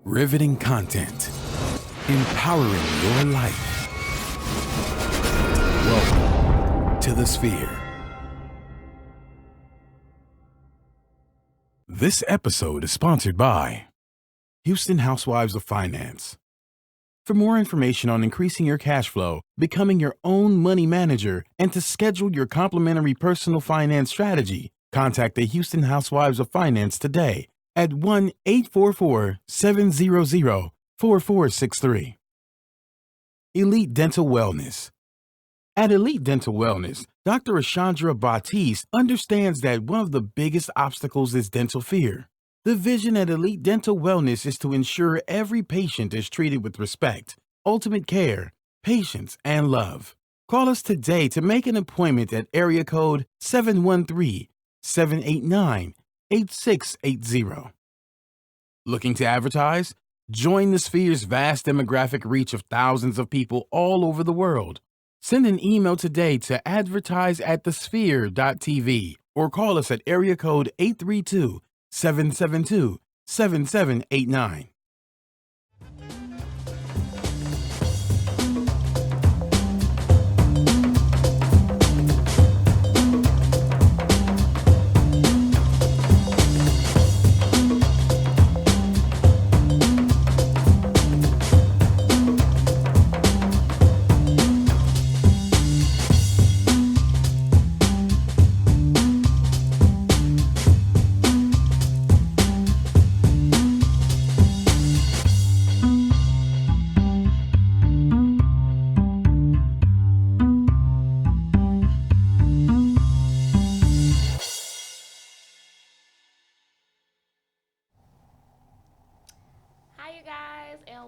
Riveting content. Empowering your life. Welcome to the Sphere. This episode is sponsored by Houston Housewives of Finance. For more information on increasing your cash flow, becoming your own money manager, and to schedule your complimentary personal finance strategy, contact the Houston Housewives of Finance today at 1-844-700-4463. Elite Dental Wellness. At Elite Dental Wellness, Dr. Ashandra Batiste understands that one of the biggest obstacles is dental fear. The vision at Elite Dental Wellness is to ensure every patient is treated with respect, ultimate care, patience, and love. Call us today to make an appointment at area code 713-789-8680. Looking to advertise? Join the Sphere's vast demographic reach of thousands of people all over the world. Send an email today to advertise@thesphere.tv or call us at area code 832-772-7789.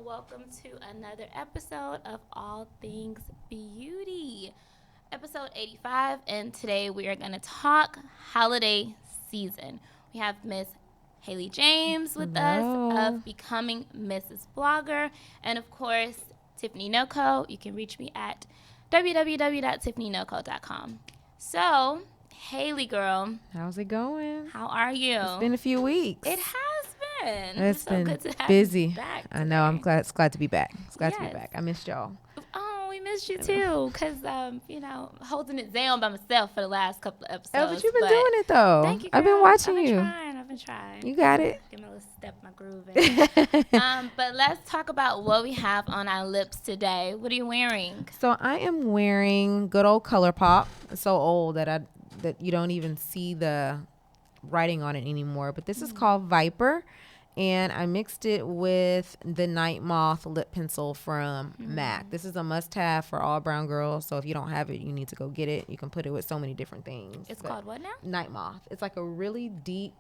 Welcome to another episode of All Things Beauty, episode 85, and today we are going to talk holiday season. We have Miss Haley James with us of Becoming Mrs. Blogger, and of course, Tiffany Noko. You can reach me at www.tiffanynoko.com. So, Haley girl. How's it going? How are you? It's been a few weeks. It has been. It's been good to have busy. you back today. I know. I'm glad. It's glad to be back. It's glad to be back. I missed y'all. Oh, we missed you too, because holding it down by myself for the last couple of episodes. Oh, but you've been doing it though. Thank you, girl. I've been watching you. I've been trying. You got it. Give me a little step in my groove. But let's talk about what we have on our lips today. What are you wearing? So I am wearing good old ColourPop. It's so old that you don't even see the writing on it anymore. But this is called Viper. And I mixed it with the Night Moth lip pencil from MAC. This is a must-have for all brown girls. So if you don't have it, you need to go get it. You can put it with so many different things. It's called what now? Night Moth. It's like a really deep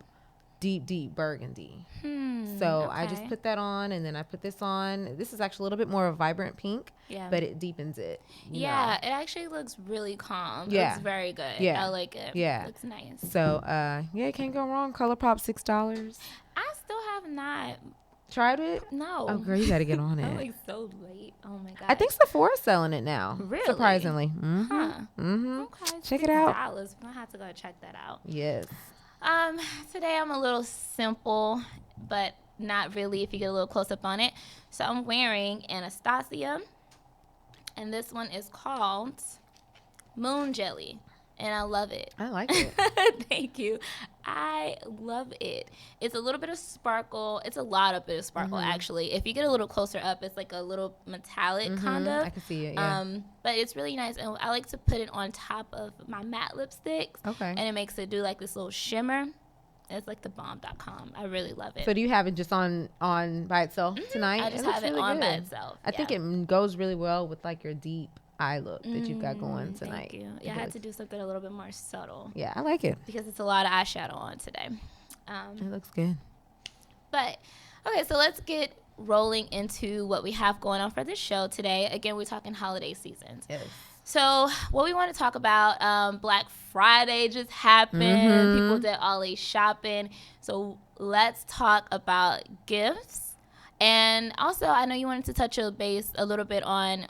burgundy. So okay. I just put that on, and then I put this on. This is actually a little bit more of a vibrant pink, but it deepens it. It actually looks really calm. Yeah. It looks very good. Yeah. I like it. Yeah. It looks nice. So, can't go wrong. ColourPop, $6. I still have not tried it? No. Oh, girl, you got to get on it. I'm like so late. Oh, my God. I think Sephora's selling it now. Really? Surprisingly. Mm-hmm. Huh. Mm-hmm. Okay. Check it out. $6. I have to go check that out. Yes. Today I'm a little simple, but not really if you get a little close up on it. So I'm wearing Anastasia, and this one is called Moon Jelly, and I love it. I like it. Thank you. I love it. It's a little bit of sparkle. It's a lot of bit of sparkle, actually. If you get a little closer up, it's like a little metallic kind of. I can see it, yeah. But it's really nice, and I like to put it on top of my matte lipsticks. Okay. And it makes it do like this little shimmer. It's like the bomb.com. I really love it. So do you have it just on by itself tonight? I just have it really on by good. itself. I think it goes really well with like your deep eye look that you've got going tonight. Thank you. Yeah, I had to do something a little bit more subtle. Yeah, I like it. Because it's a lot of eyeshadow on today. It looks good. But, okay, so let's get rolling into what we have going on for this show today. Again, we're talking holiday seasons. Yes. So what we want to talk about, Black Friday just happened. People did all these shopping. So let's talk about gifts. And also, I know you wanted to touch a base a little bit on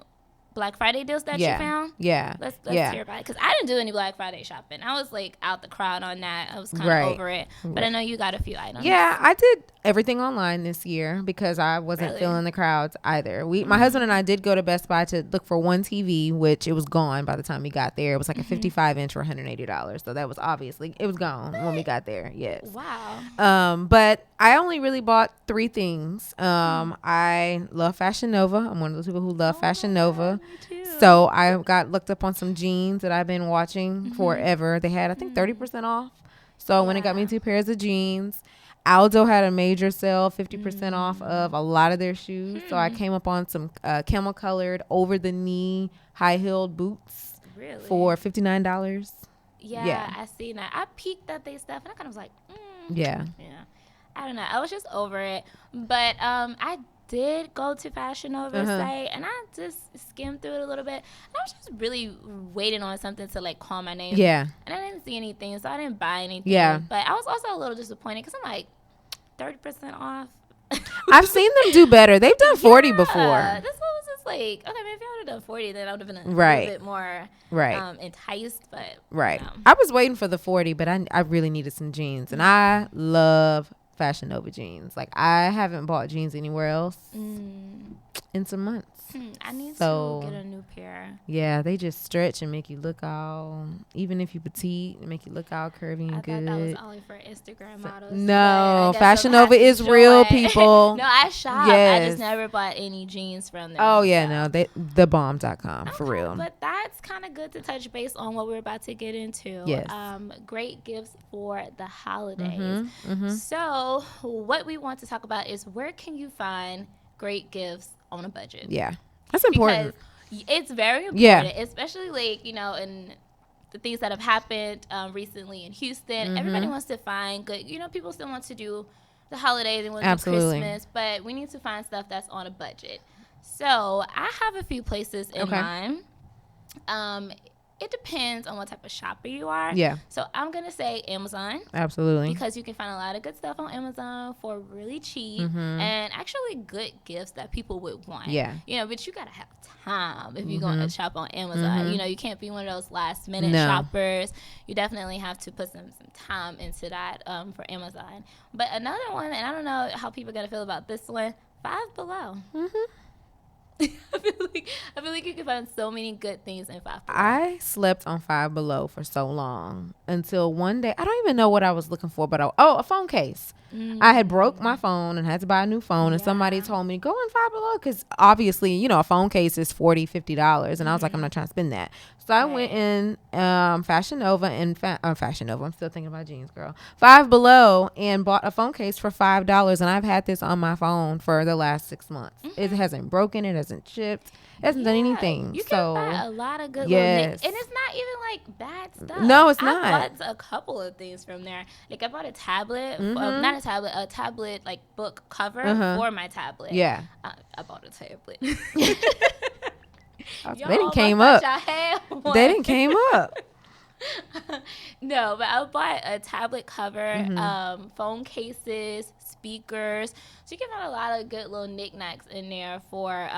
Black Friday deals that you found? Yeah. Let's hear about it. Because I didn't do any Black Friday shopping. I was like out the crowd on that. I was kind of over it. But I know you got a few items. Yeah, I did. everything online this year because I wasn't Really? feeling the crowds either. My husband and I did go to Best Buy to look for one TV, which it was gone by the time we got there. It was like a 55-inch for $180. So that was obviously, it was gone when we got there. Yes. Wow. But I only really bought 3 things. I love Fashion Nova. I'm one of those people who love Fashion Nova. Me too. So I got looked up on some jeans that I've been watching forever. They had, I think, 30% off. So I went and got me 2 pairs of jeans. Aldo had a major sale, 50% off of a lot of their shoes. So I came up on some camel colored over the knee high heeled boots Really? for $59. Yeah, I seen that. I peeked at they stuff and I kind of was like, Yeah. I don't know. I was just over it. But I did go to Fashion Nova site and I just skimmed through it a little bit. And I was just really waiting on something to like call my name. Yeah. And I didn't see anything, so I didn't buy anything. Yeah. But I was also a little disappointed because I'm like, 30% off. I've seen them do better. They've done 40 before. This one was just like, okay, maybe if I would have done 40, then I would have been a Right. little bit more enticed. But Right. no. I was waiting for the 40, but I really needed some jeans. And I love Fashion Nova jeans. Like, I haven't bought jeans anywhere else in some months. I need So, to get a new pair. Yeah, they just stretch and make you look all, even if you petite, they make you look all curvy and I good. thought that was only for Instagram models. No, but I guess Fashion I'm Nova happy is to real, join. people. No, I shop. I Yes. just never bought any jeans from them. Oh, yeah, so. no, thebomb.com, for Okay, real. But that's kind of good to touch base on what we're about to get into. Yes. Great gifts for the holidays. Mm-hmm. So what we want to talk about is where can you find great gifts on a budget? Yeah, that's important. Because it's very important, Yeah. especially like, in the things that have happened recently in Houston. Everybody wants to find good, people still want to do the holidays and want to do Absolutely. Christmas, but we need to find stuff that's on a budget. So I have a few places in mind. It depends on what type of shopper you are. Yeah. So I'm going to say Amazon. Absolutely. Because you can find a lot of good stuff on Amazon for really cheap and actually good gifts that people would want. Yeah. But you got to have time if you're going to shop on Amazon. You can't be one of those last minute shoppers. You definitely have to put some time into that for Amazon. But another one, and I don't know how people are going to feel about this one, Five Below. I feel like you can find so many good things in Five Below. I slept on Five Below for so long until one day, I don't even know what I was looking for, but a phone case. I had broke my phone and had to buy a new phone, and somebody told me, go on Five Below, because obviously, a phone case is $40, $50, and I was like, I'm not trying to spend that. So I went in Fashion Nova and Fashion Nova. I'm still thinking about jeans, girl. Five Below, and bought a phone case for $5, and I've had this on my phone for the last 6 months. It hasn't broken. It hasn't chipped. It hasn't done anything. You can buy a lot of good yes. little and it's not even like bad stuff. No, it's not. I bought a couple of things from there. Like I bought a tablet, not a tablet like book cover for my tablet. Yeah. I bought a tablet. They didn't came up. They didn't came up. No, but I bought a tablet cover, phone cases, speakers. So you can find a lot of good little knickknacks in there for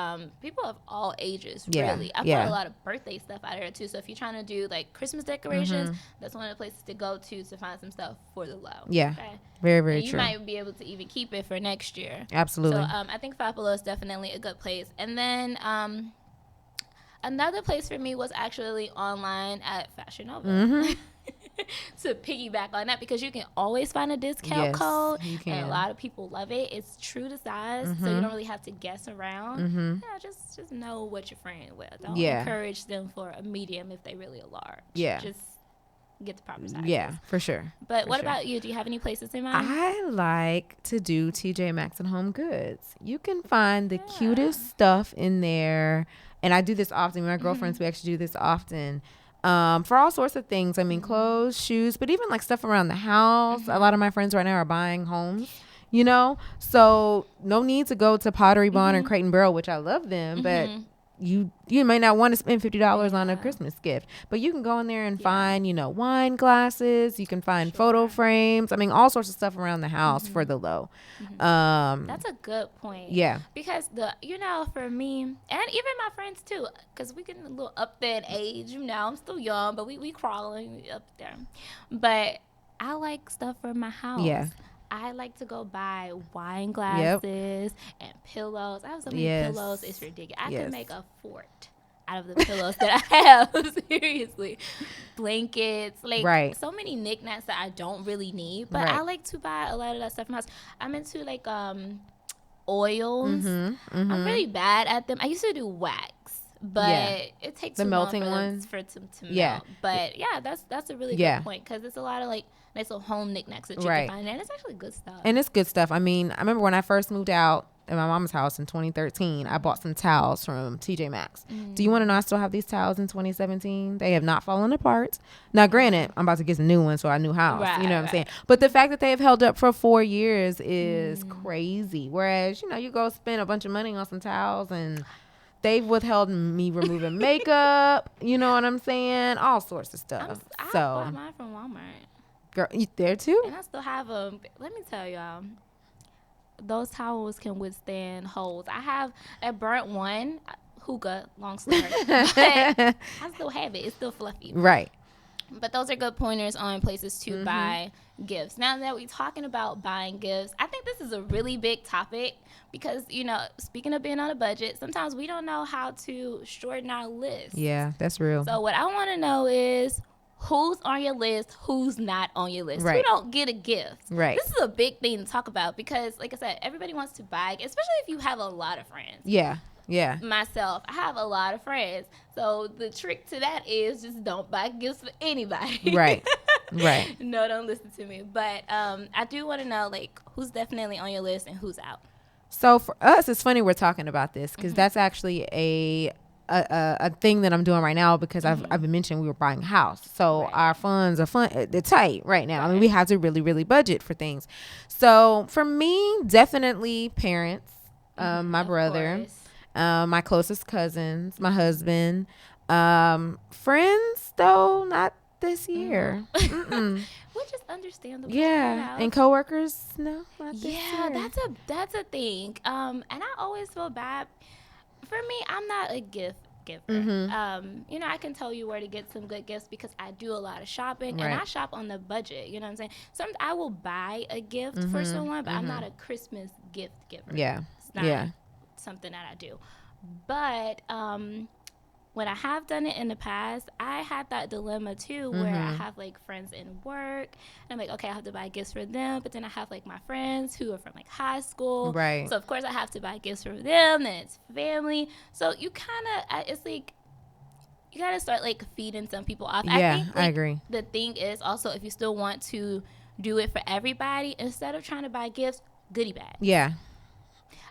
people of all ages, really. I bought a lot of birthday stuff out of there, too. So if you're trying to do, like, Christmas decorations, that's one of the places to go to find some stuff for the low. Yeah, okay? very, very and true. You might be able to even keep it for next year. Absolutely. So I think Five Below is definitely a good place. And then another place for me was actually online at Fashion Nova. To piggyback on that, because you can always find a discount code, and a lot of people love it. It's true to size, so you don't really have to guess around. Just know what you're friend with. Don't encourage them for a medium if they really are large. Just get the proper size. Yeah, for sure. But what about you? Do you have any places in mind? I like to do TJ Maxx and Home Goods. You can find the cutest stuff in there, and I do this often. My girlfriends, we actually do this often. For all sorts of things. I mean, clothes, shoes, but even like stuff around the house. A lot of my friends right now are buying homes, so no need to go to Pottery Barn and Crate and Barrel, which I love them, but you may not want to spend $50 on a Christmas gift, but you can go in there and find, wine glasses. You can find photo frames. I mean, all sorts of stuff around the house for the low. That's a good point. Yeah. Because for me, and even my friends too, because we getting a little up there in age, I'm still young, but we crawling up there. But I like stuff for my house. Yeah. I like to go buy wine Yep. glasses and pillows. I have so many Yes. pillows. It's ridiculous. I Yes. could make a fort out of the pillows that I have. Seriously. Blankets, like Right. so many knickknacks that I don't really need. But Right. I like to buy a lot of that stuff from house. I'm into like oils. I'm really bad at them. I used to do wax. But Yeah. it takes The too long melting for them one? for it to Yeah. melt. But yeah, that's a really Yeah. good point because it's a lot of like nice little home knickknacks that you Right. can find, and it's actually good stuff. And it's good stuff. I mean, I remember when I first moved out at my mom's house in 2013, I bought some towels from TJ Maxx. Do you want to know I still have these towels in 2017? They have not fallen apart. Now, granted, I'm about to get some new ones for our new house. Right, You know what I'm right. saying? But the fact that they've held up for 4 years is crazy. Whereas, you go spend a bunch of money on some towels and they've withheld me removing makeup. You know what I'm saying? All sorts of stuff. I So, bought mine from Walmart, girl, you there too? and I still have them. Let me tell y'all, those towels can withstand holes. I have a burnt one, hookah, long story, but I still have it. It's still fluffy. Right. But those are good pointers on places to buy gifts. Now that we're talking about buying gifts, I think this is a really big topic because, speaking of being on a budget, sometimes we don't know how to shorten our list. Yeah, that's real. So what I want to know is who's on your list, who's not on your list, who Right. don't get a gift. Right. This is a big thing to talk about because, like I said, everybody wants to buy, especially if you have a lot of friends. Yeah. Yeah. Myself, I have a lot of friends. So the trick to that is just don't buy gifts for anybody. Right. Right. No, don't listen to me. But I do want to know, like, who's definitely on your list and who's out. So for us, it's funny we're talking about this because that's actually a thing that I'm doing right now because I've been mentioning we were buying a house. So our funds are they're tight right now. I mean, we have to really, really budget for things. So for me, definitely parents, my Of brother, course. my closest cousins, my husband, friends though, not this year. Which is understandable. Yeah, and coworkers, no, not this Yeah, year. that's a thing. And I always feel bad. For me, I'm not a gift giver. I can tell you where to get some good gifts because I do a lot of shopping and Right. I shop on the budget. You know what I'm saying? Sometimes I will buy a gift for someone, but I'm not a Christmas gift giver. Yeah, It's not yeah. something that I do. But when I have done it in the past, I had that dilemma too where I have like friends in work and I'm like, okay, I have to buy gifts for them, but then I have like my friends who are from like high school. Right. So of course I have to buy gifts for them, then it's family. So you kind of, it's like, you got to start like feeding some people off. Yeah, I like, agree. The thing is also if you still want to do it for everybody, instead of trying to buy gifts, goodie bags. Yeah.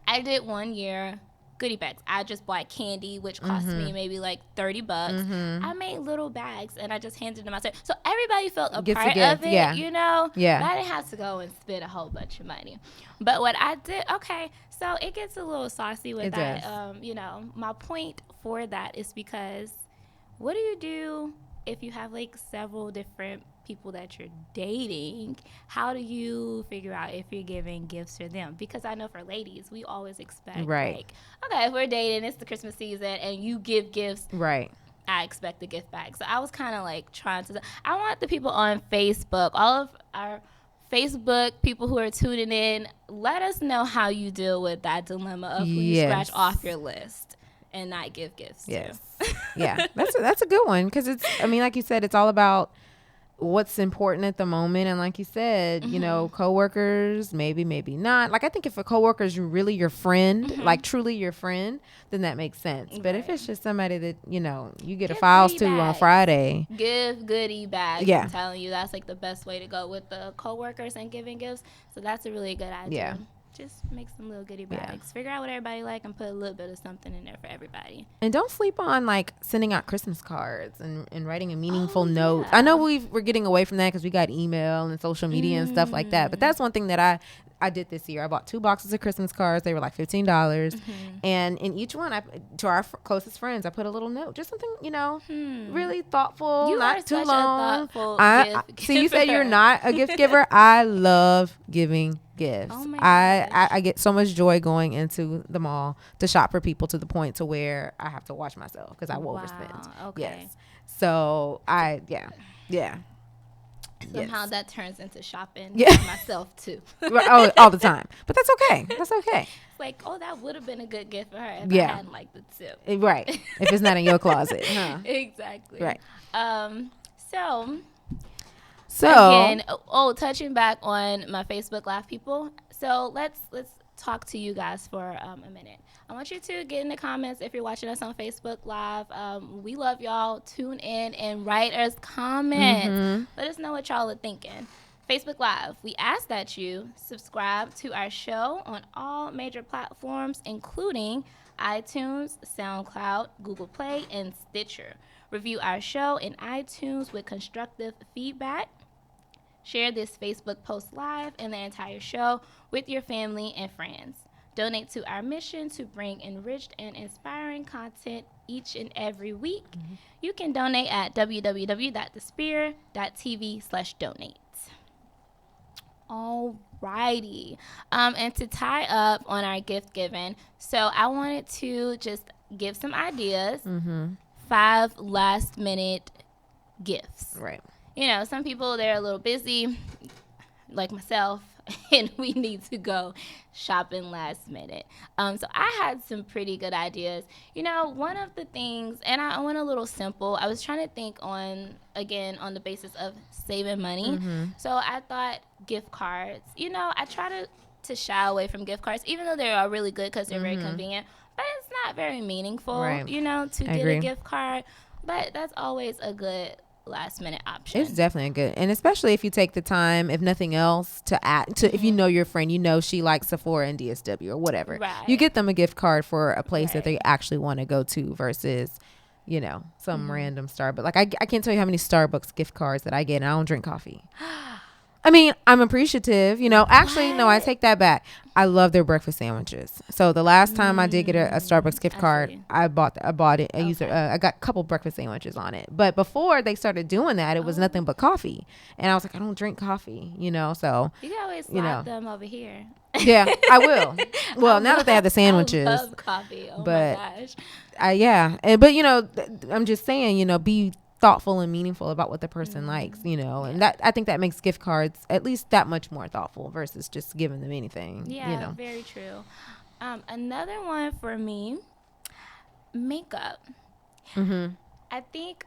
I did one year goodie bags. I just bought candy, which cost me maybe like $30. I made little bags and I just handed them out. So everybody felt a Gets a part gift, of it, yeah. Yeah. But I didn't have to go and spend a whole bunch of money. But what I did, so it gets a little saucy with It that. does. My point for that is because what do you do if you have like several different people that you're dating? How do you figure out if you're giving gifts for them? Because I know for ladies, we always expect Right. like, okay, if we're dating, it's the Christmas season and you give gifts, Right. I expect a gift back. So I was kind of like I want the people on Facebook, all of our Facebook people who are tuning in, let us know how you deal with that dilemma of who you Yes. scratch off your list and not give gifts Yes. to. Yeah. That's a good one because like you said, it's all about what's important at the moment. And like you said, coworkers, maybe not. Like I think if a coworker is really your friend, like truly your friend, then that makes sense. But if Right. it's just somebody that, you get a Give files goodie to on bags. Friday. Give goodie bags. Yeah. I'm telling you, that's like the best way to go with the coworkers and giving gifts. So that's a really good idea. Yeah. Just make some little goodie Yeah. bags. Figure out what everybody like and put a little bit of something in there for everybody. And don't sleep on like sending out Christmas cards and writing a meaningful note. yeah. I know we're getting away from that because we got email and social media and stuff like that. But that's one thing that I did this year. I bought 2 boxes of Christmas cards. They were like $15. And in each one, to our closest friends, I put a little note. Just something, really thoughtful, You are not too such a long. thoughtful gift So you said you're giver. not a gift giver. I love giving gifts. Oh my I get so much joy going into the mall to shop for people to the point to where I have to watch myself because I will overspend. Okay. Yes. So yeah. Somehow that turns into shopping Yeah. for myself too. Oh, all the time. But that's okay. That's okay. It's like, oh, that would have been a good gift for her if I Yeah. hadn't liked it too. Right. If it's not in your closet. Huh? Exactly. Right. So So again, touching back on my Facebook Live people. So let's talk to you guys for a minute. I want you to get in the comments if you're watching us on Facebook Live. We love y'all. Tune in and write us comments. Let us know what y'all are thinking. Facebook Live, we ask that you subscribe to our show on all major platforms, including iTunes, SoundCloud, Google Play, and Stitcher. Review our show in iTunes with constructive feedback. Share this Facebook post live and the entire show with your family and friends. Donate to our mission to bring enriched and inspiring content each and every week. You can donate at www.thespear.tv/donate. Alrighty. And to tie up on our gift giving, so I wanted to just give some ideas. 5 last minute gifts. right. You know, some people, they're a little busy, like myself, and we need to go shopping last minute. So I had some pretty good ideas. You know, one of the things, and I went a little simple. I was trying to think on the basis of saving money. So I thought gift cards. You know, I try to shy away from gift cards, even though they are really good because they're very convenient. But it's not very meaningful, Right. you know, to I get agree. a gift card. But that's always a good last minute option. It's definitely a good, and especially if you take the time, if nothing else, to add to, if you know your friend, you know she likes Sephora and DSW or whatever, Right. you get them a gift card for a place that Right. they actually want to go to versus, you know, some random Starbucks. Like I can't tell you how many Starbucks gift cards that I get, and I don't drink coffee. I mean, I'm appreciative, you know. Actually, no, I take that back. I love their breakfast sandwiches. So the last time I did get a Starbucks gift I card, see. I bought it. I used it. I got a couple breakfast sandwiches on it. But before they started doing that, it was nothing but coffee. And I was like, I don't drink coffee, you know. So You can always you know. slide them over here. yeah, I will. Well, now that they have the sandwiches, I love coffee. Oh but- my gosh. but you know, I'm just saying, you know, be thoughtful and meaningful about what the person likes, you know, and that I think that makes gift cards at least that much more thoughtful versus just giving them anything. Yeah, you know. very true. Another one for me, makeup. I think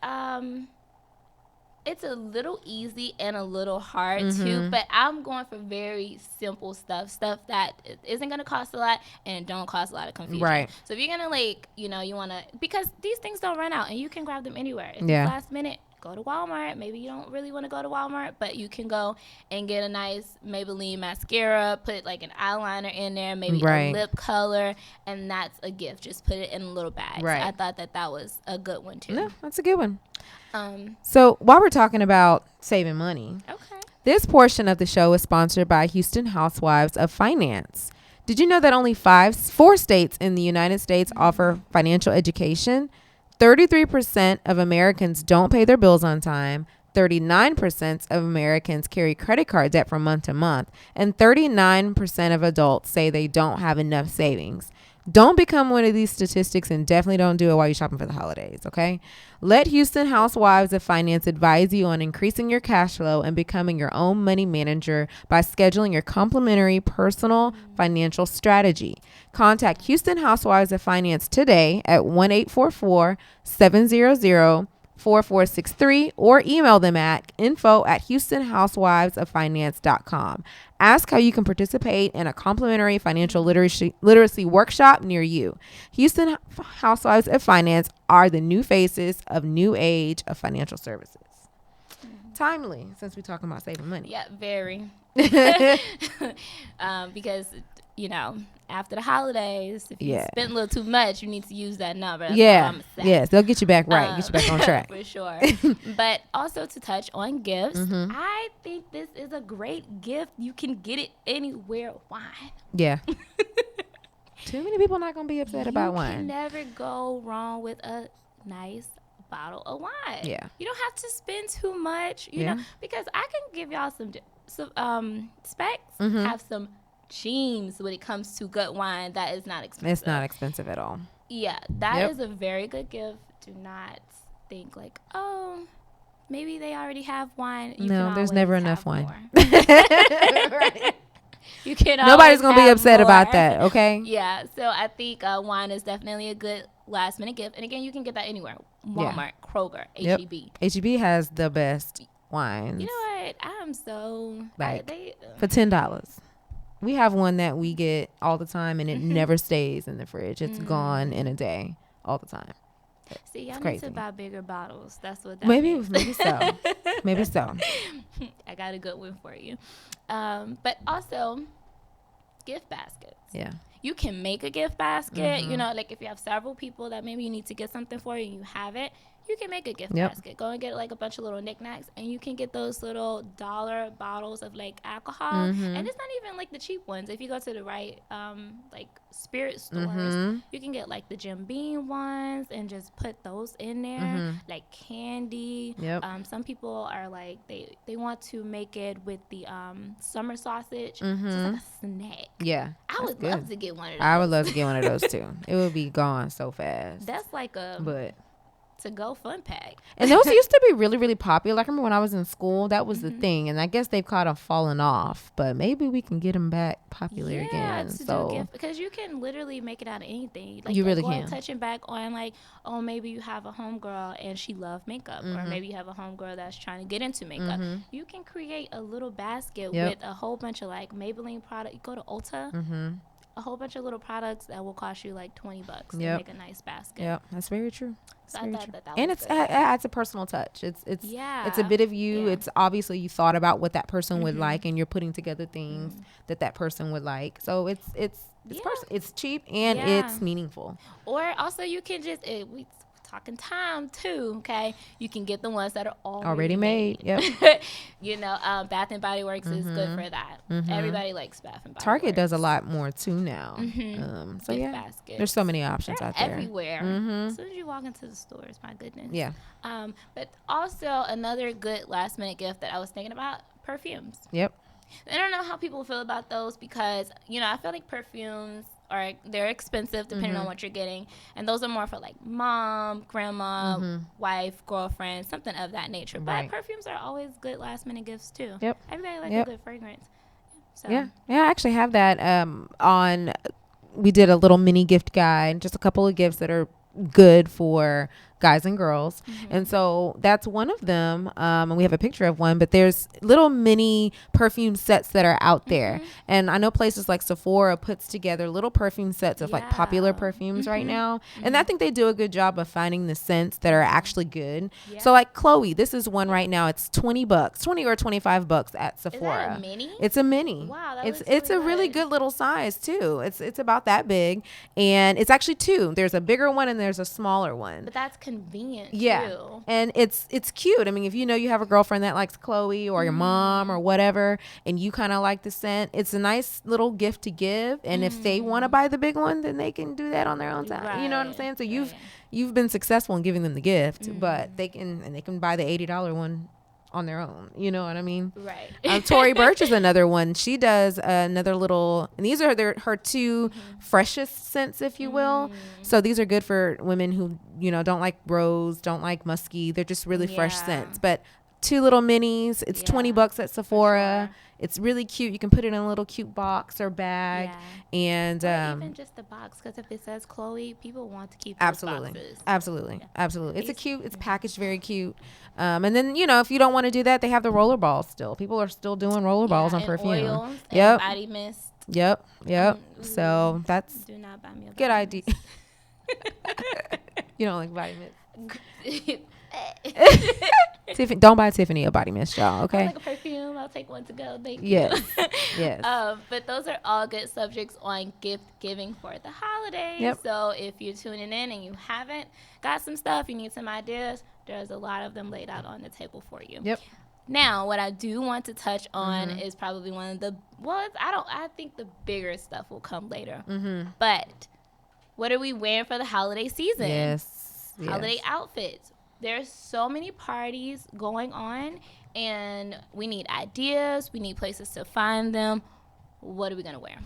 it's a little easy and a little hard too, but I'm going for very simple stuff that isn't going to cost a lot and don't cause a lot of confusion. Right. So if you're going to like, you know, you want to, because these things don't run out and you can grab them anywhere. If Yeah. it's last minute, go to Walmart. Maybe you don't really want to go to Walmart, but you can go and get a nice Maybelline mascara, put like an eyeliner in there, maybe Right. a lip color, and that's a gift. Just put it in a little bag. Right. So I thought that was a good one too. No, that's a good one. Um, So while we're talking about saving money, okay. this portion of the show is sponsored by Houston Housewives of Finance. Did you know that only 4 states in the United States offer financial education? 33% of Americans don't pay their bills on time. 39% of Americans carry credit card debt from month to month. And 39% of adults say they don't have enough savings. Don't become one of these statistics, and definitely don't do it while you're shopping for the holidays, okay? Let Houston Housewives of Finance advise you on increasing your cash flow and becoming your own money manager by scheduling your complimentary personal financial strategy. Contact Houston Housewives of Finance today at 1-844-700-4463 or email them at info@houstonhousewivesoffinance.com. Ask how you can participate in a complimentary financial literacy workshop near you. Houston Housewives of Finance are the new faces of new age of financial services. Timely, since we're talking about saving money. Yeah, very. Because, you know, after the holidays, if you Yeah. spent a little too much, you need to use that number. That's all Yeah. I'm saying. Yes, they'll get you back right. Get you back on track. For sure. But also to touch on gifts, Mm-hmm. I think this is a great gift. You can get it anywhere. Wine. Yeah. Too many people not going to be upset about You can wine. never go wrong with a nice bottle of wine. Yeah. You don't have to spend too much, you Yeah. know, because I can give y'all some specs, Mm-hmm. have some gems when it comes to good wine that is not expensive. It's not expensive at all. Yeah, that Yep. is a very good gift. Do not think like, oh, maybe they already have wine. You No, can there's always never have enough wine. more. Right. You can Nobody's always gonna be have upset about more. that, okay? Yeah, so I think wine is definitely a good last minute gift. And again, you can get that anywhere: Yeah. Walmart, Kroger, Yep. HEB. HEB has the best wines. You know what? I'm so Like, they for $10. We have one that we get all the time, and it never stays in the fridge. It's gone in a day, all the time. see. Y'all It's need crazy. to buy bigger bottles. That's what that Maybe, means. maybe so. Maybe so. I got a good one for you. But also, gift baskets. Yeah. You can make a gift basket. You know, like if you have several people that maybe you need to get something for and you have it, you can make a gift Yep. basket. Go and get like a bunch of little knickknacks, and you can get those little dollar bottles of like alcohol. And it's not even like the cheap ones. If you go to the right like spirit stores, you can get like the Jim Beam ones and just put those in there, like candy. Yep. Some people are like they want to make it with the summer sausage, so it's like a snack. Yeah. I would good. love to get one of those. I would love to get one of those too. It would be gone so fast. That's like a But to go fun pack. and those used to be really, really popular. I remember when I was in school, that was the thing, and I guess they've kind of fallen off. But maybe we can get them back popular again. To So do gift, because you can literally make it out of anything. Like You really going can. touching back on like, oh, maybe you have a homegirl and she loves makeup, or maybe you have a homegirl that's trying to get into makeup. You can create a little basket Yep. with a whole bunch of like Maybelline product. You go to Ulta. A whole bunch of little products that will cost you like $20 to Yep. make a nice basket. yeah, that's very true. So That's I very thought true. that And was it good. adds a personal touch. It's it's a bit of you. Yeah. It's obviously you thought about what that person would like, and you're putting together things that person would like. So it's Yeah. it's cheap and Yeah. it's meaningful. Or also you can just we talking time too, okay? You can get the ones that are already Already made. Yep. You know, Bath and Body Works is good for that. Everybody likes Bath and Body Target Works. does a lot more too now. So Gift yeah, baskets. there's so many options They're out there. everywhere. As soon as you walk into the stores, my goodness. Yeah. But also another good last minute gift that I was thinking about: perfumes. Yep. I don't know how people feel about those, because I feel like perfumes they're expensive depending on what you're getting, and those are more for like mom, grandma, wife, girlfriend, something of that nature. Right. But perfumes are always good last minute gifts too. Yep. Everybody likes Yep. a good fragrance. So Yeah. I actually have that on. We did a little mini gift guide, just a couple of gifts that are good for guys and girls. And so that's one of them. And we have a picture of one, but there's little mini perfume sets that are out there. And I know places like Sephora puts together little perfume sets of like popular Yeah. perfumes right now. And I think they do a good job of finding the scents that are actually good. So like Chloe, this is one right now. It's $20, 20 or $25 at Sephora. a mini? It's a mini. Wow, that it's looks it's really a really good. good little size too. It's about that big, and it's actually two. There's a bigger one and there's a smaller one. But that's convenient Yeah. too. And it's cute. I mean, if you have a girlfriend that likes Chloe or your mom or whatever, and you kind of like the scent, it's a nice little gift to give. And if they want to buy the big one, then they can do that on their own time. You know what I'm Right, saying? So right. you've been successful in giving them the gift, but they can buy the $80 one on their own. You know what I mean? Right. Tori Birch is another one. She does another little, and these are her two freshest scents, if you will. So these are good for women who, don't like rose, don't like musky. They're just really fresh Yeah. scents. But two little minis, it's Yeah, $20 at Sephora. sure. It's really cute. You can put it in a little cute box or bag. Yeah. And Or even just the box, because if it says Chloe, people want to keep those absolutely boxes. absolutely it's These- cute, it's packaged very cute. And then if you don't want to do that, they have the roller balls still. People are still doing roller balls on and perfume. oils and Yep. body mist. Yep So that's Do not buy me a good body idea. You don't like body mist? mist. Tiffany, don't buy Tiffany a body mist, y'all. I Okay. like a perfume. I'll take one to go. Thank Yes. you. Yes. But those are all good subjects on gift giving for the holidays. Yep. So if you're tuning in and you haven't got some stuff, you need some ideas, there's a lot of them laid out on the table for you. Yep. Now, what I do want to touch on is probably one of the I think the bigger stuff will come later. But what are we wearing for the holiday season? Yes. Holiday outfits. There's so many parties going on, and we need ideas. We need places to find them. What are we gonna wear?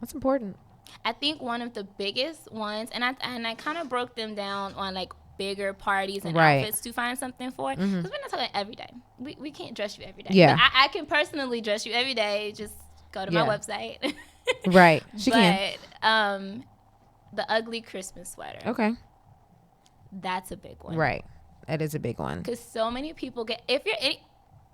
That's important. I think one of the biggest ones, and I kind of broke them down on like bigger parties and Right. outfits to find something for. Because we're not talking every day. We can't dress you every day. Yeah. But I can personally dress you every day. Just go to my Yeah. website. Right. She can. But the ugly Christmas sweater. Okay. That's a big one. Right. That is a big one. Because so many people get, if you're any,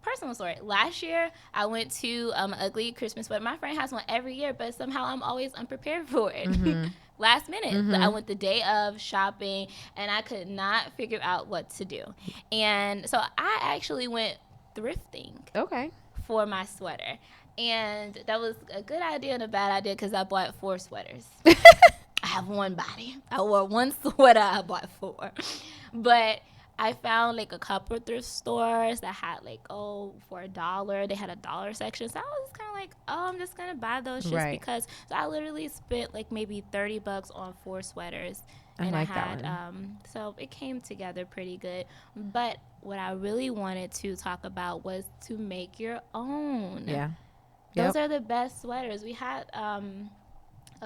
personal story, last year I went to ugly Christmas sweater. My friend has one every year, but somehow I'm always unprepared for it. Last minute. I went the day of shopping and I could not figure out what to do. And so I actually went thrifting Okay. for my sweater. And that was a good idea and a bad idea because I bought 4 sweaters. I have one body. I wore one sweater. I bought 4. But I found like a couple of thrift stores that had like, for $1. They had a dollar section. So I was kind of like, I'm just going to buy those just because. So I literally spent like maybe $30 on 4 sweaters. And like I had, that one. So it came together pretty good. But what I really wanted to talk about was to make your own. Yeah. Those are the best sweaters. We had a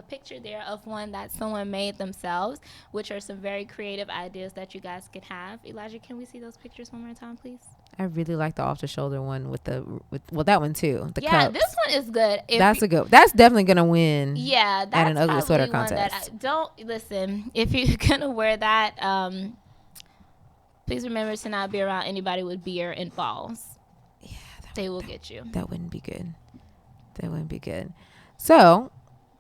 picture there of one that someone made themselves, which are some very creative ideas that you guys can have. Elijah, can we see those pictures one more time, please? I really like the off the shoulder one with that one too. The cups. This one is good. That's definitely gonna win. Yeah, that's at an ugly sweater one that contest. don't listen. If you're gonna wear that, please remember to not be around anybody with beer and balls. Yeah, they will get you. That wouldn't be good. That wouldn't be good. So,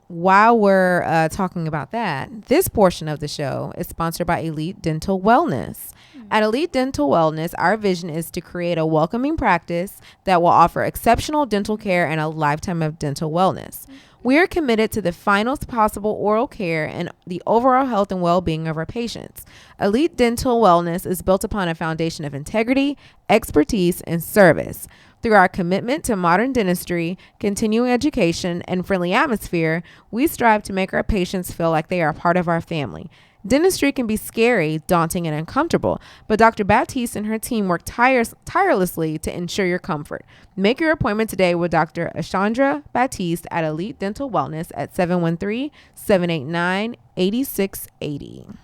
while we're talking about that, this portion of the show is sponsored by Elite Dental Wellness. At Elite Dental Wellness, our vision is to create a welcoming practice that will offer exceptional dental care and a lifetime of dental wellness. We are committed to the finest possible oral care and the overall health and well-being of our patients. Elite Dental Wellness is built upon a foundation of integrity, expertise, and service. Through our commitment to modern dentistry, continuing education, and friendly atmosphere, we strive to make our patients feel like they are part of our family. Dentistry can be scary, daunting, and uncomfortable, but Dr. Baptiste and her team work tirelessly to ensure your comfort. Make your appointment today with Dr. Ashandra Baptiste at Elite Dental Wellness at 713-789-8680.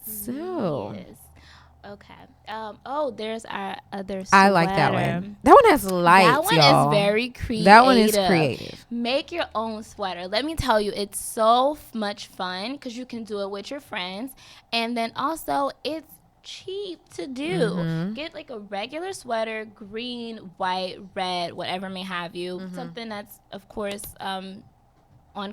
So... Yes. Okay. There's our other sweater. I like that one. That one has lights, That one y'all. is very creative. That one is creative. Make your own sweater. Let me tell you, it's so much fun because you can do it with your friends. And then also, it's cheap to do. Get like a regular sweater, green, white, red, whatever may have you. Something that's, of course, on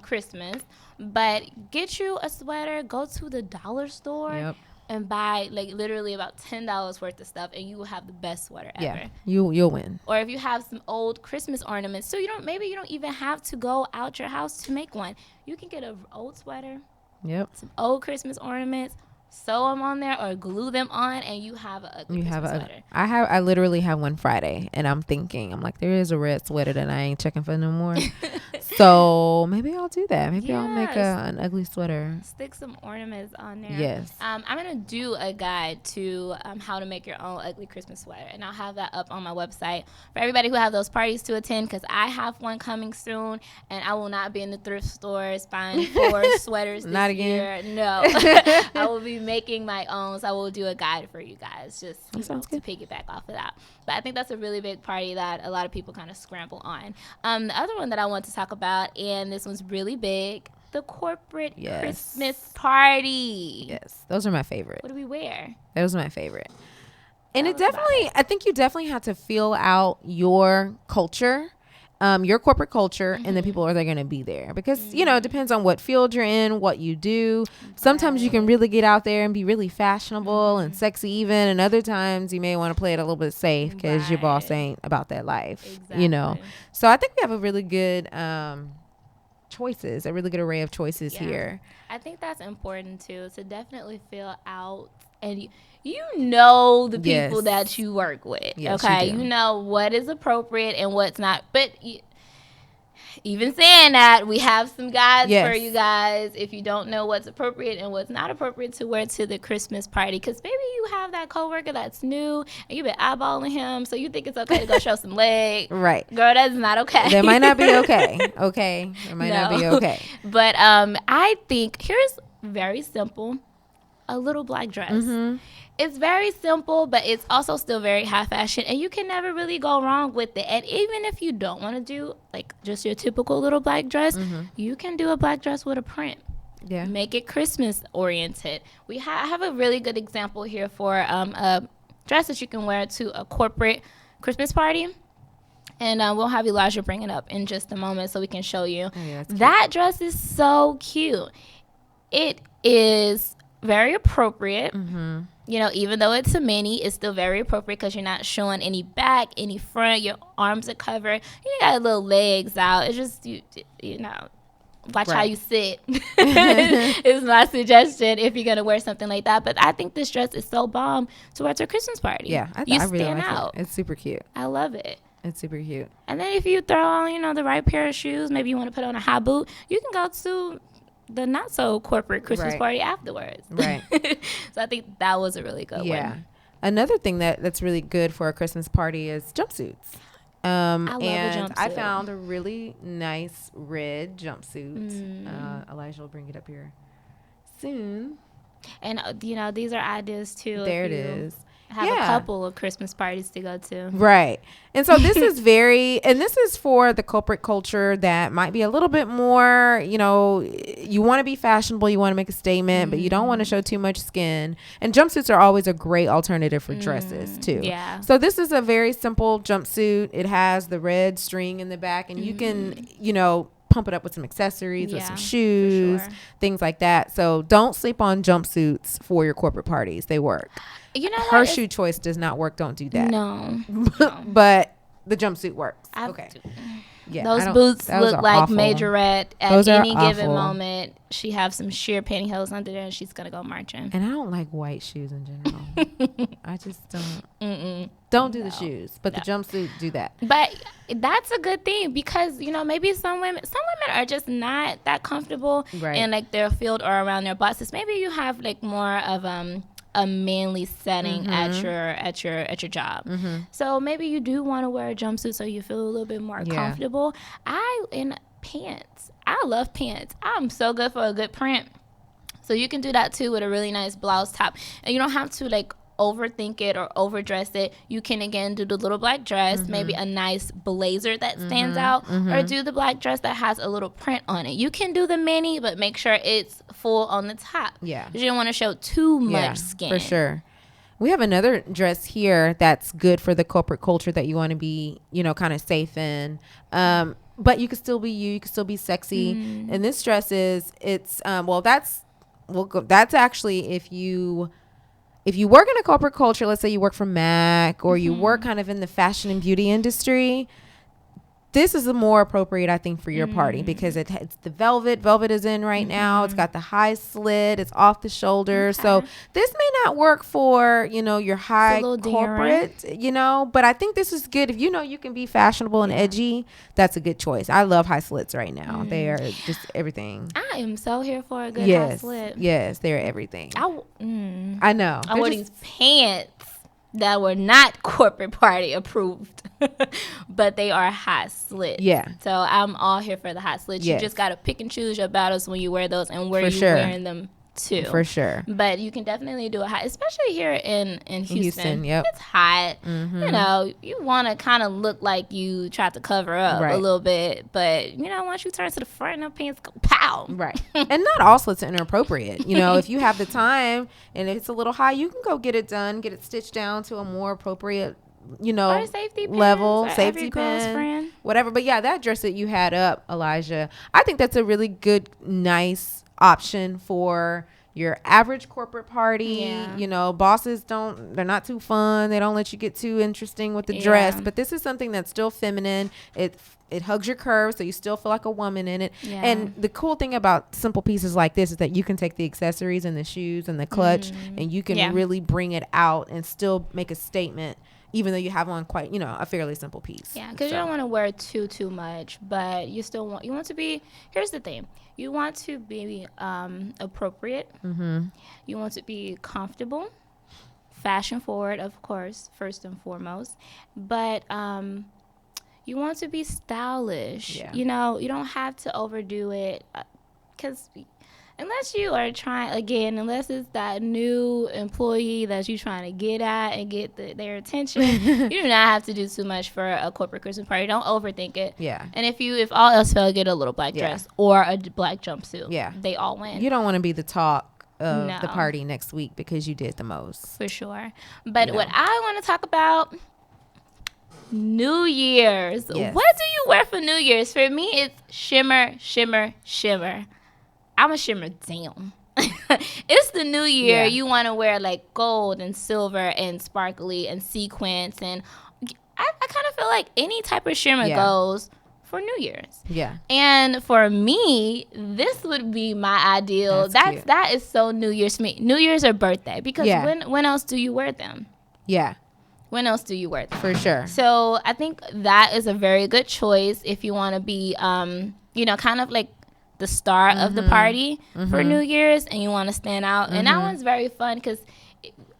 Christmas. But get you a sweater. Go to the dollar store. Yep. And buy like literally about $10 worth of stuff, and you will have the best sweater ever. Yeah, you'll win. Or if you have some old Christmas ornaments, so you don't even have to go out your house to make one. You can get an old sweater, some old Christmas ornaments, sew them on there or glue them on, and you have a Christmas sweater. I literally have one Friday, and I'm like, there is a red sweater that I ain't checking for no more. So maybe I'll do that. Maybe I'll make an ugly sweater. Stick some ornaments on there. Yes. I'm gonna do a guide to how to make your own ugly Christmas sweater, and I'll have that up on my website for everybody who have those parties to attend. Because I have one coming soon, and I will not be in the thrift stores buying 4 sweaters this Not again. year. No, I will be making my own. So I will do a guide for you guys, just to piggyback off of that. But I think that's a really big party that a lot of people kind of scramble on. The other one that I want to talk about, and this one's really big, the corporate Christmas party. Yes, those are my favorite. What do we wear? Those are my favorite. And I think you definitely have to feel out your culture, your corporate culture, and the people that are going to be there. Because, it depends on what field you're in, what you do. Sometimes you can really get out there and be really fashionable and sexy even. And other times you may want to play it a little bit safe because your boss ain't about that life, So I think we have a really good choices, a really good array of choices here. I think that's important too, to definitely feel out, and the people that you work with. Yes, okay, you know what is appropriate and what's not. But even saying that, we have some guides for you guys if you don't know what's appropriate and what's not appropriate to wear to the Christmas party. Because maybe you have that coworker that's new and you've been eyeballing him, so you think it's okay to go show some leg. Right. Girl, that's not okay. That might not be okay. Okay. It might not be okay. But I think here's very simple. a little black dress. It's very simple, but it's also still very high fashion, and you can never really go wrong with it. And even if you don't want to do like just your typical little black dress, you can do a black dress with a print. Yeah. Make it Christmas oriented. I have a really good example here for a dress that you can wear to a corporate Christmas party. And we'll have Elijah bring it up in just a moment so we can show you. Oh, yeah, that dress is so cute. It is very appropriate. You know, even though it's a mini, it's still very appropriate because you're not showing any back, any front. Your arms are covered. You got little legs out. It's just, you know, watch how you sit is my suggestion if you're going to wear something like that. But I think this dress is so bomb to wear to a Christmas party. Yeah, I really stand like out. It's super cute. I love it. It's super cute. And then if you throw on, you know, the right pair of shoes, maybe you want to put on a high boot, you can go to the not so corporate Christmas party afterwards. Right. So I think that was a really good one. Another thing that's really good for a Christmas party is jumpsuits. I love a and jumpsuit. I found a really nice red jumpsuit. Elijah will bring it up here soon. And, you know, these are ideas, too. There it is. Have a couple of Christmas parties to go to. Right. And so this is this is for the corporate culture that might be a little bit more, you know, you want to be fashionable, you want to make a statement, but you don't want to show too much skin. And jumpsuits are always a great alternative for dresses too. Yeah. So this is a very simple jumpsuit. It has the red string in the back, and you can, you know, pump it up with some accessories, with some shoes, things like that. So don't sleep on jumpsuits for your corporate parties. They work. You know, her shoe choice does not work. Don't do that. No. But the jumpsuit works. Okay. Yeah, those boots look like majorette at any given moment. She have some sheer pantyhose under there, and she's gonna go marching. And I don't like white shoes in general. I just don't. Don't do the shoes, but the jumpsuit, do that. But that's a good thing because, you know, maybe some women are just not that comfortable in like their field or around their bosses. Maybe you have like more of a manly setting at your job. So maybe you do want to wear a jumpsuit so you feel a little bit more comfortable. In pants. I love pants. I'm so good for a good print. So you can do that too with a really nice blouse top. And you don't have to like overthink it or overdress it. You can again do the little black dress, maybe a nice blazer that stands out, or do the black dress that has a little print on it. You can do the mini, but make sure it's full on the top. Yeah, you don't want to show too much skin. For sure. We have another dress here that's good for the corporate culture that you want to be, you know, kind of safe in. But you can still be you can still be sexy. And this dress that's actually if you work in a corporate culture, let's say you work for MAC or you work kind of in the fashion and beauty industry, this is the more appropriate, I think, for your party because it's the velvet. Velvet is in right now. It's got the high slit. It's off the shoulder. So this may not work for, you know, your high corporate, you know, but I think this is good. If you know you can be fashionable and edgy, that's a good choice. I love high slits right now. They are just everything. I am so here for a good high slit. Yes, they're everything. I know. I wore these pants that were not corporate party approved, but they are high slit. Yeah. So I'm all here for the high slits. You just got to pick and choose your battles when you wear those and where you're wearing them too. For sure. But you can definitely do a hot, especially here in Houston. It's hot. You know, you want to kind of look like you tried to cover up a little bit, but you know, once you turn to the front, the pants go pow. Right. And not all slits are inappropriate. You know, if you have the time and it's a little high, you can go get it done, get it stitched down to a more appropriate, you know, safety level, pins, safety pin, whatever. But yeah, that dress that you had up, Elijah, I think that's a really good, nice option for your average corporate party. You know, bosses they're not too fun. They don't let you get too interesting with the dress, but this is something that's still feminine. It hugs your curves, so you still feel like a woman in it. And the cool thing about simple pieces like this is that you can take the accessories and the shoes and the clutch and you can really bring it out and still make a statement, even though you have on quite, you know, a fairly simple piece. Yeah, because you don't want to wear too much, but you want to be, here's the thing. You want to be appropriate. You want to be comfortable, fashion forward, of course, first and foremost. But you want to be stylish. You know, you don't have to overdo it because unless you are trying, again, unless it's that new employee that you're trying to get at and get their attention, you do not have to do too much for a corporate Christmas party. Don't overthink it. Yeah. And if all else fails, get a little black Yeah. dress or a black jumpsuit. Yeah. They all win. You don't want to be the talk of No. the party next week because you did the most. For sure. But You what know. I want to talk about, New Year's. Yes. What do you wear for New Year's? For me, it's shimmer, shimmer, shimmer. I'm a shimmer down. It's the new year. Yeah. You want to wear like gold and silver and sparkly and sequins. And I kind of feel like any type of shimmer Yeah. goes for New Year's. Yeah. And for me, this would be my ideal. That's cute. That is so New Year's for me. New Year's or birthday. Because Yeah. when else do you wear them? Yeah. When else do you wear them? For sure. So I think that is a very good choice if you want to be, kind of like the star of the party for New Year's and you want to stand out. And that one's very fun because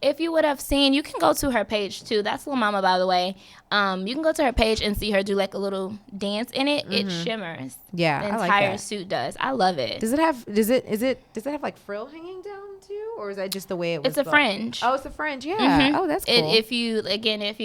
if you would have seen, you can go to her page too. That's Lil Mama, by the way. You can go to her page and see her do like a little dance in it. It shimmers. Yeah, The I like entire that. suit does. I love it. Does it have like frill hanging down too, or is that just the way it was? It's a built? fringe. Oh, it's a fringe. Yeah. Mhm. Oh, that's cool. If you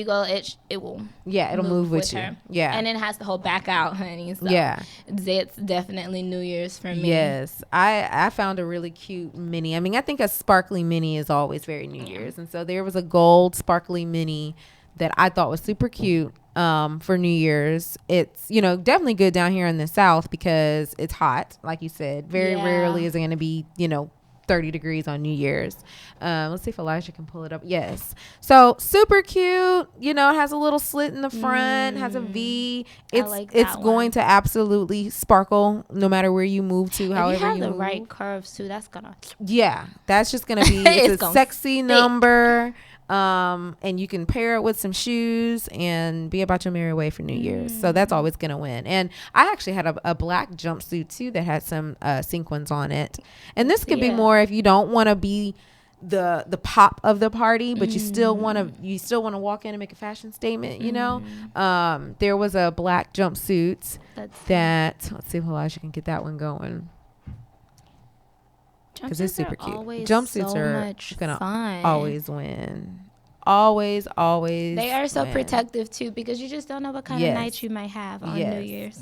go, it will. Yeah, it'll move with you. her. Yeah. And it has the whole back out, honey. So Yeah. it's definitely New Year's for me. Yes, I found a really cute mini. I mean, I think a sparkly mini is always very New Year's, and so there was a gold sparkly mini that I thought was super cute for New Year's. It's definitely good down here in the South because it's hot, like you said. Very Yeah. rarely is it going to be 30 degrees on New Year's. Let's see if Elijah can pull it up. Yes. So super cute. It has a little slit in the front, has a V. It's like it's that going one. to absolutely sparkle no matter where you move to, If however you have you the move. right curves too, that's gonna. Yeah, that's just gonna be It's it's a gonna sexy stick. number. And you can pair it with some shoes and be about your merry way for New Year's. So that's always gonna win. And I actually had a black jumpsuit too that had some sequins on it. And this could be Yeah. more if you don't want to be the pop of the party, but you still want to walk in and make a fashion statement. There was a black jumpsuit that let's see if Elijah can get that one going. Because it's super cute. Jumpsuits are gonna fun. always win. Always They are so win. protective too because you just don't know what kind Yes. of night you might have on New Yes. Year's.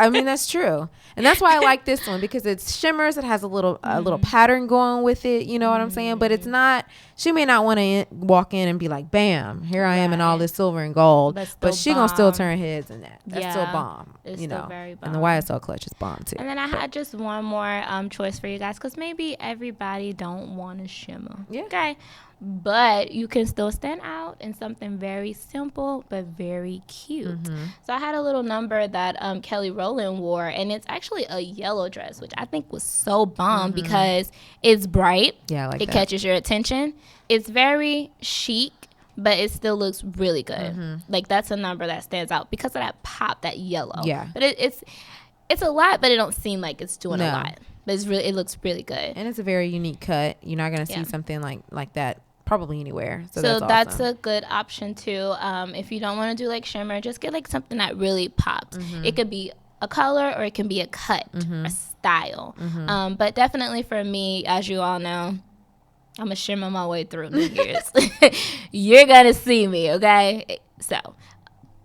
I mean that's true, and that's why I like this one because it's shimmers. It has a little pattern going with it. You know what I'm saying? But it's not. She may not want to walk in and be like, "Bam, here I am in all Right. this silver and gold," But but still she gonna still bomb. turn heads in that. That's still Yeah. bomb. It's you still know, very and the bomb. YSL clutch is bomb too. And then I had just one more choice for you guys because maybe everybody don't want to shimmer. Yeah. Okay. But you can still stand out in something very simple but very cute. So I had a little number that Kelly Rowland wore, and it's actually a yellow dress, which I think was so bomb because it's bright. Yeah, I like it that. catches your attention. It's very chic, but it still looks really good. Like that's a number that stands out because of that pop, that yellow. Yeah. But it's a lot, but it don't seem like it's doing No. a lot. But it looks really good. And it's a very unique cut. You're not gonna see Yeah. something like that probably anywhere. So, So that's awesome. a good option too. If you don't want to do like shimmer, just get like something that really pops. It could be a color or it can be a cut, a style. But definitely for me, as you all know, I'm gonna shimmer my way through New Year's. You're gonna see me, okay? So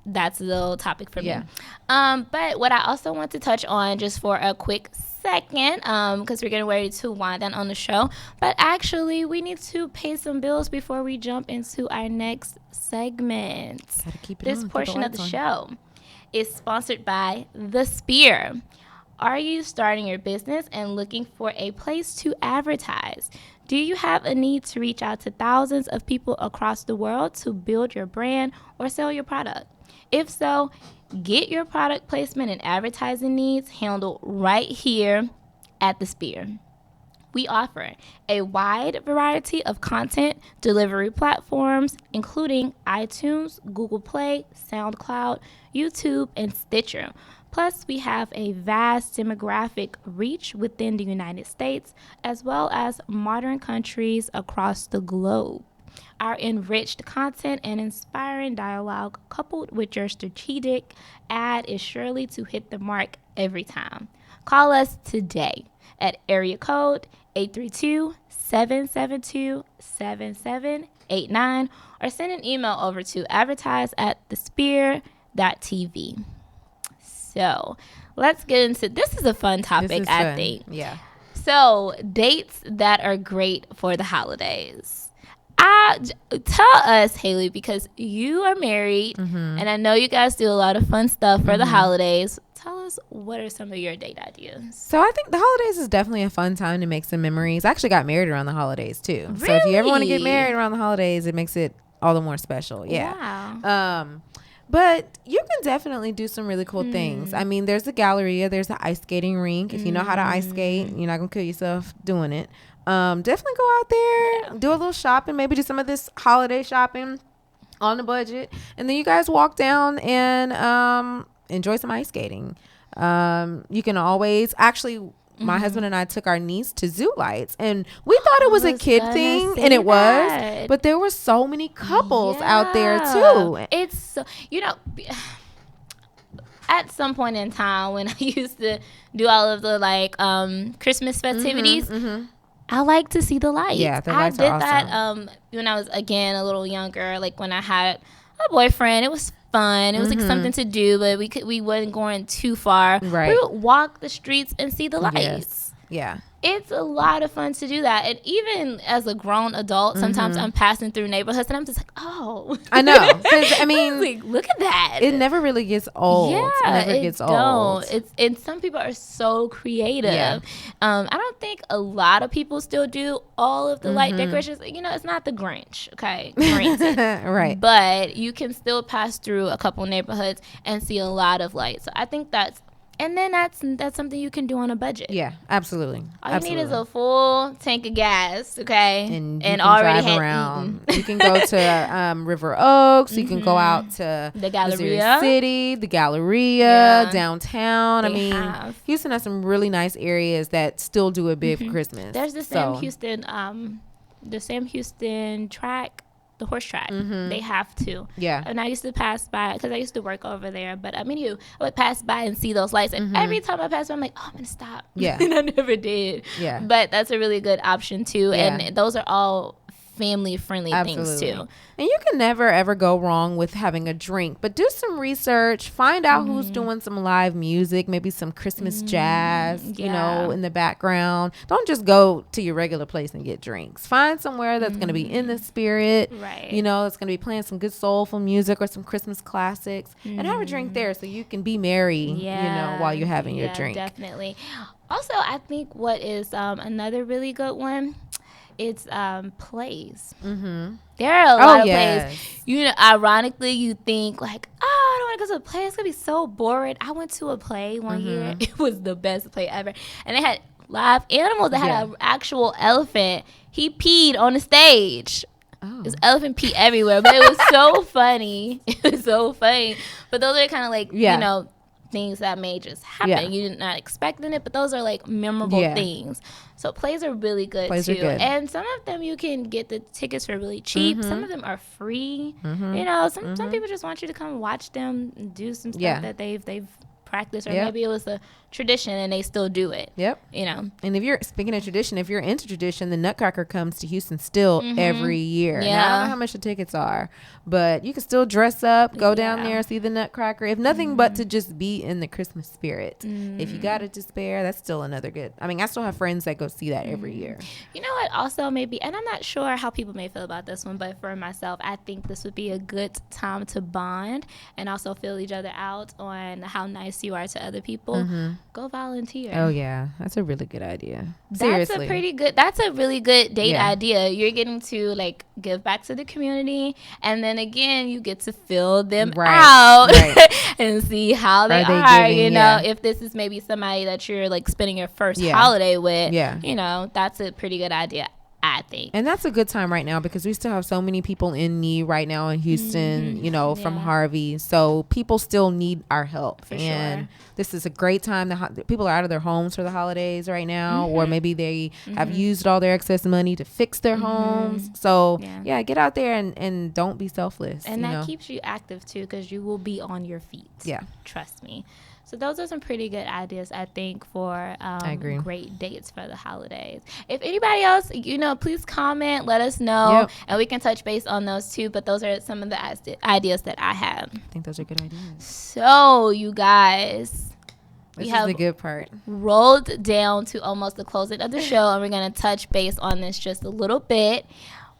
that's a little topic for Yeah. me. But what I also want to touch on just for a quick second, because we're getting ready to wind down on the show, but actually we need to pay some bills before we jump into our next segment. Gotta keep it This on, keep portion of lights the on. show is sponsored by The Spear. Are you starting your business and looking for a place to advertise? Do you have a need to reach out to thousands of people across the world to build your brand or sell your product? If so, get your product placement and advertising needs handled right here at The Spear. We offer a wide variety of content delivery platforms, including iTunes, Google Play, SoundCloud, YouTube, and Stitcher. Plus, we have a vast demographic reach within the United States, as well as modern countries across the globe. Our enriched content and inspiring dialogue, coupled with your strategic ad, is surely to hit the mark every time. Call us today at area code 832-772-7789 or send an email over to advertise@thespear.tv. So let's get into this. Is a fun topic, I think. Yeah. So dates that are great for the holidays. Tell us, Haley, because you are married, and I know you guys do a lot of fun stuff for the holidays. Tell us, what are some of your date ideas? So I think the holidays is definitely a fun time to make some memories. I actually got married around the holidays too. Really? So if you ever want to get married around the holidays, it makes it all the more special. Yeah. Wow. But you can definitely do some really cool things. I mean, there's the Galleria, there's the ice skating rink. If you know how to ice skate, you're not gonna kill yourself doing it. Definitely go out there, do a little shopping, maybe do some of this holiday shopping on the budget, and then you guys walk down and enjoy some ice skating. You can always actually. My husband and I took our niece to Zoo Lights, and we thought it was a kid thing, and it was. But there were so many couples out there too. It's so, at some point in time when I used to do all of the Christmas festivities, I like to see the lights. Yeah, the lights are awesome. I did that when I was, again, a little younger, like when I had a boyfriend. It was fun. It was like something to do, but we wasn't going too far. Right. We would walk the streets and see the lights. Yes. Yeah. It's a lot of fun to do that. And even as a grown adult, sometimes I'm passing through neighborhoods and I'm just like, oh. I know. Because, I mean, like, look at that. It never really gets old. Yeah, it never gets old. And some people are so creative. Yeah. I don't think a lot of people still do all of the light decorations. It's not the Grinch, okay? Granted. Right. But you can still pass through a couple neighborhoods and see a lot of lights. So I think that's something you can do on a budget. Yeah, absolutely. All you need is a full tank of gas, okay? And already drive around. You can go to River Oaks. You can go out to the Galleria, Missouri City, the Galleria, downtown. Have. Houston has some really nice areas that still do it big for Christmas. There's the Sam Houston track. The horse track, they have to. Yeah. And I used to pass by because I used to work over there. But I would pass by and see those lights, and every time I pass by, I'm like, oh, I'm gonna stop. Yeah. And I never did. Yeah. But that's a really good option too, Yeah. and those are all family friendly things too. And you can never ever go wrong with having a drink, but do some research, find out who's doing some live music, maybe some Christmas jazz, in the background. Don't just go to your regular place and get drinks. Find somewhere that's going to be in the spirit, right? It's going to be playing some good soulful music or some Christmas classics, and have a drink there so you can be merry, while you're having your drink. Definitely. Also, I think what is another really good one, it's plays. There are a lot of plays. Ironically, you think like, oh, I don't want to go to a play. It's gonna be so boring. I went to a play one year. It was the best play ever, and they had live animals. They had an actual elephant. He peed on the stage. Oh. There's elephant pee everywhere, but it was so funny. It was so funny. But those are kind of like things that may just happen. Yeah. You're not expecting it, but those are like memorable things. So plays are really good plays too. Are good. And some of them you can get the tickets for really cheap. Some of them are free. Some people just want you to come watch them and do some stuff that they've practiced, or maybe it was a tradition and they still do it. Yep. And if you're speaking of tradition, if you're into tradition, the Nutcracker comes to Houston still every year. Yeah. Now, I don't know how much the tickets are, but you can still dress up, go down there, see the Nutcracker. If nothing but to just be in the Christmas spirit. If you got it to spare, that's still another good. I still have friends that go see that every year. You know what? Also, maybe, and I'm not sure how people may feel about this one, but for myself, I think this would be a good time to bond and also fill each other out on how nice you are to other people. Go volunteer. Oh yeah, that's a really good idea. Seriously, that's a really good date idea. You're getting to give back to the community, and then again you get to fill them out and see how they are giving, if this is maybe somebody that you're spending your first holiday with, that's a pretty good idea. I think. And that's a good time right now because we still have so many people in need right now in Houston, you know, from Harvey. So people still need our help. For and sure. this is a great time. People are out of their homes for the holidays right now, or maybe they have used all their excess money to fix their homes. So yeah, get out there and don't be selfless. And that keeps you active too, because you will be on your feet. Yeah. Trust me. So those are some pretty good ideas, I think, for great dates for the holidays. If anybody else, you know, please comment, let us know, and we can touch base on those too. But those are some of the ideas that I have. I think those are good ideas. So, you guys, this is the good part. Rolled down to almost the closing of the show, and we're going to touch base on this just a little bit.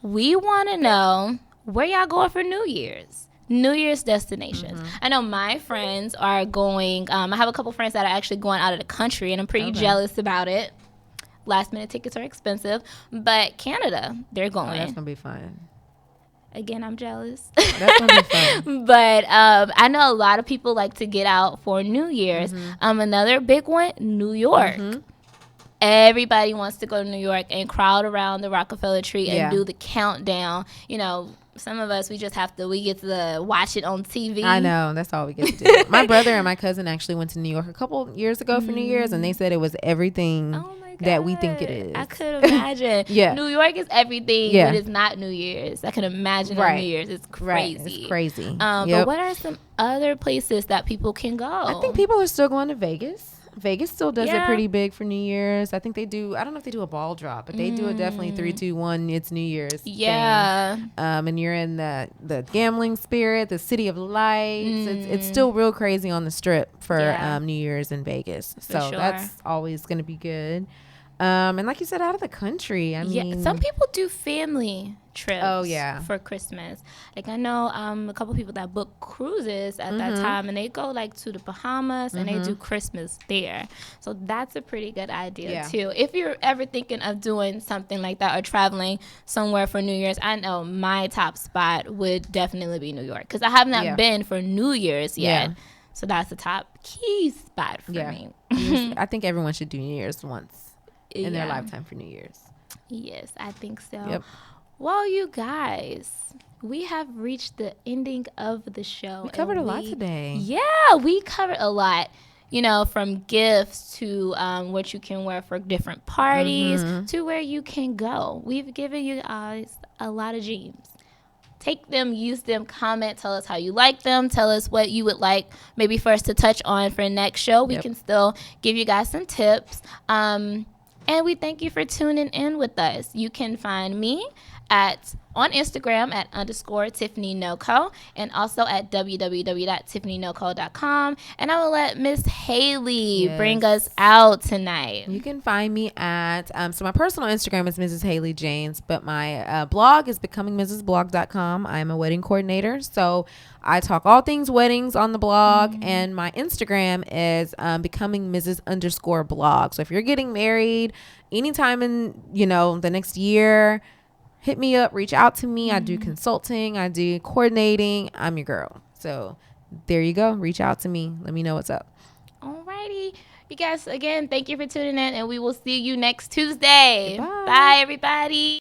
We want to know where y'all going for New Year's destinations. I know my friends are going. I have a couple friends that are actually going out of the country, and I'm pretty jealous about it. Last minute tickets are expensive, but Canada, they're going. Oh, that's gonna be fun. Again, I'm jealous. That's gonna be fun. But I know a lot of people like to get out for New Year's. Another big one, New York. Everybody wants to go to New York and crowd around the Rockefeller tree and do the countdown. You know, some of us, we get to watch it on TV. I know. That's all we get to do. My brother and my cousin actually went to New York a couple years ago for New Year's, and they said it was everything that we think it is. I could imagine. New York is everything, but it's not New Year's. I can imagine on New Year's. It's crazy. It's crazy. But what are some other places that people can go? I think people are still going to Vegas. Vegas still does it pretty big for New Year's. I think they do. I don't know if they do a ball drop, but they do it definitely 3, 2, 1. It's New Year's. Yeah. Thing. And you're in the gambling spirit, the city of lights. It's still real crazy on the strip for New Year's in Vegas. So that's always going to be good. And like you said, out of the country. I mean, some people do family trips. Oh yeah, for Christmas. Like I know a couple people that book cruises at that time, and they go like to the Bahamas and they do Christmas there. So that's a pretty good idea too. If you're ever thinking of doing something like that or traveling somewhere for New Year's, I know my top spot would definitely be New York because I have not been for New Year's yet. So that's the top key spot for me. I think everyone should do New Year's once in their lifetime for New Year's. Yes, I think so. Well, you guys, we have reached the ending of the show. We covered a lot today. Yeah, we covered a lot. You know, from gifts to what you can wear for different parties to where you can go. We've given you guys a lot of gems. Take them, use them, comment, tell us how you like them. Tell us what you would like maybe for us to touch on for next show. We can still give you guys some tips. And we thank you for tuning in with us. You can find me on Instagram at _TiffanyNoco and also at www.tiffanynoco.com. And I will let Miss Haley bring us out tonight. You can find me at, so my personal Instagram is Mrs. Haley James, but my blog is becomingmrsblog.com. I'm a wedding coordinator, so I talk all things weddings on the blog, and my Instagram is becoming Mrs._blog. So if you're getting married anytime in, the next year, hit me up, reach out to me. I do consulting, I do coordinating. I'm your girl. So there you go. Reach out to me. Let me know what's up. Alrighty. You guys, again, thank you for tuning in, and we will see you next Tuesday. Bye. Bye, everybody.